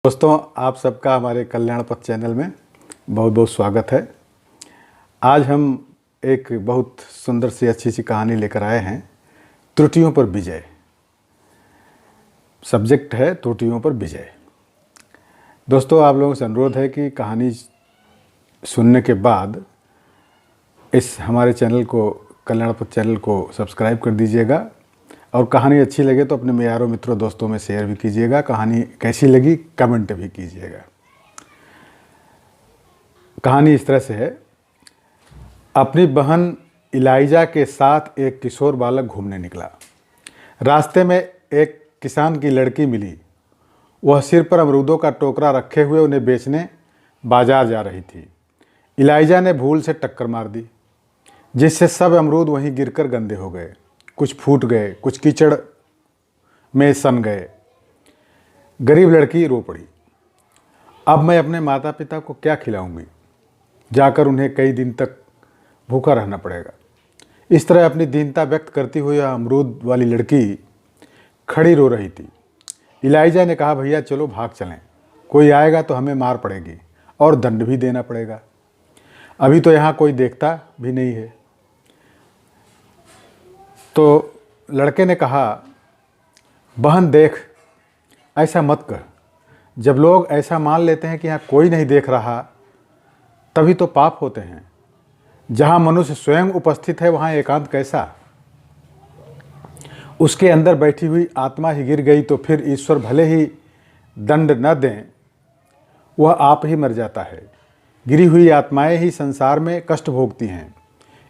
दोस्तों, आप सबका हमारे कल्याण पथ चैनल में बहुत बहुत स्वागत है। आज हम एक बहुत सुंदर सी अच्छी सी कहानी लेकर आए हैं, त्रुटियों पर विजय। सब्जेक्ट है त्रुटियों पर विजय। दोस्तों, आप लोगों से अनुरोध है कि कहानी सुनने के बाद इस हमारे चैनल को, कल्याण पथ चैनल को सब्सक्राइब कर दीजिएगा और कहानी अच्छी लगे तो अपने यारों मित्रों दोस्तों में शेयर भी कीजिएगा। कहानी कैसी लगी कमेंट भी कीजिएगा। कहानी इस तरह से है। अपनी बहन इलाइजा के साथ एक किशोर बालक घूमने निकला। रास्ते में एक किसान की लड़की मिली। वह सिर पर अमरूदों का टोकरा रखे हुए उन्हें बेचने बाजार जा रही थी। इलाइजा ने भूल से टक्कर मार दी, जिससे सब अमरूद वहीं गिरकर गंदे हो गए। कुछ फूट गए, कुछ कीचड़ में सन गए। गरीब लड़की रो पड़ी। अब मैं अपने माता पिता को क्या खिलाऊंगी? जाकर उन्हें कई दिन तक भूखा रहना पड़ेगा। इस तरह अपनी दीनता व्यक्त करती हुई अमरूद वाली लड़की खड़ी रो रही थी। इलाइजा ने कहा, भैया चलो भाग चलें, कोई आएगा तो हमें मार पड़ेगी और दंड भी देना पड़ेगा। अभी तो यहाँ कोई देखता भी नहीं है। तो लड़के ने कहा, बहन देख, ऐसा मत कर। जब लोग ऐसा मान लेते हैं कि यहाँ कोई नहीं देख रहा, तभी तो पाप होते हैं। जहाँ मनुष्य स्वयं उपस्थित है वहाँ एकांत कैसा? उसके अंदर बैठी हुई आत्मा ही गिर गई तो फिर ईश्वर भले ही दंड न दें, वह आप ही मर जाता है। गिरी हुई आत्माएं ही संसार में कष्ट भोगती हैं।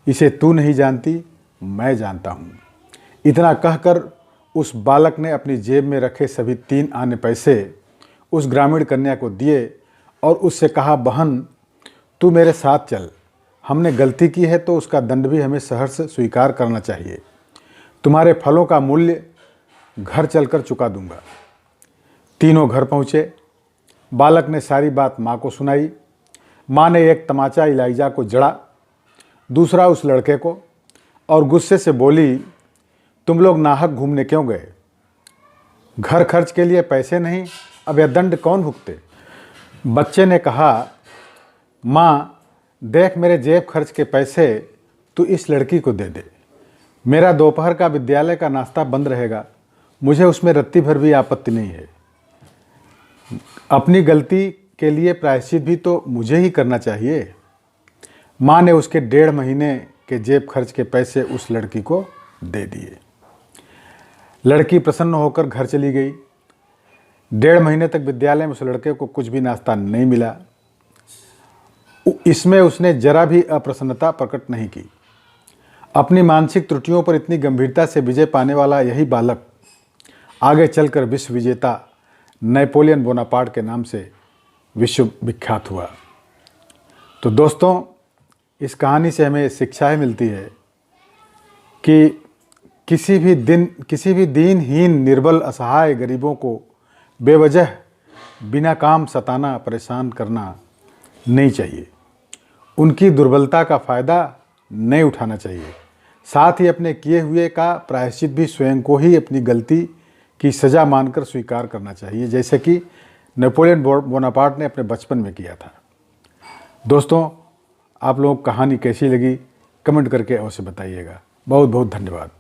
इसे तू नहीं जानती, मैं जानता हूँ। इतना कहकर उस बालक ने अपनी जेब में रखे सभी 3 आने पैसे उस ग्रामीण कन्या को दिए और उससे कहा, बहन तू मेरे साथ चल। हमने गलती की है तो उसका दंड भी हमें सहर्ष स्वीकार करना चाहिए। तुम्हारे फलों का मूल्य घर चलकर चुका दूंगा। तीनों घर पहुँचे। बालक ने सारी बात माँ को सुनाई। माँ ने एक तमाचा इलाइजा को जड़ा, दूसरा उस लड़के को, और गुस्से से बोली, तुम लोग नाहक घूमने क्यों गए? घर खर्च के लिए पैसे नहीं, अब यह दंड कौन भुगते? बच्चे ने कहा, माँ देख, मेरे जेब खर्च के पैसे तू इस लड़की को दे दे। मेरा दोपहर का विद्यालय का नाश्ता बंद रहेगा, मुझे उसमें रत्ती भर भी आपत्ति नहीं है। अपनी गलती के लिए प्रायश्चित भी तो मुझे ही करना चाहिए। माँ ने उसके 1.5 महीने के जेब खर्च के पैसे उस लड़की को दे दिए। लड़की प्रसन्न होकर घर चली गई। 1.5 महीने तक विद्यालय में उस लड़के को कुछ भी नाश्ता नहीं मिला। इसमें उसने जरा भी अप्रसन्नता प्रकट नहीं की। अपनी मानसिक त्रुटियों पर इतनी गंभीरता से विजय पाने वाला यही बालक आगे चलकर विश्व विजेता नेपोलियन बोनापार्ट के नाम से विश्व विख्यात हुआ। तो दोस्तों, इस कहानी से हमें शिक्षा मिलती है कि किसी भी दीनहीन, निर्बल, असहाय गरीबों को बेवजह बिना काम सताना, परेशान करना नहीं चाहिए। उनकी दुर्बलता का फ़ायदा नहीं उठाना चाहिए। साथ ही अपने किए हुए का प्रायश्चित भी स्वयं को ही अपनी गलती की सज़ा मानकर स्वीकार करना चाहिए, जैसे कि नेपोलियन बोनापार्ट ने अपने बचपन में किया था। दोस्तों, आप लोगों को कहानी कैसी लगी कमेंट करके अवश्य बताइएगा। बहुत बहुत धन्यवाद।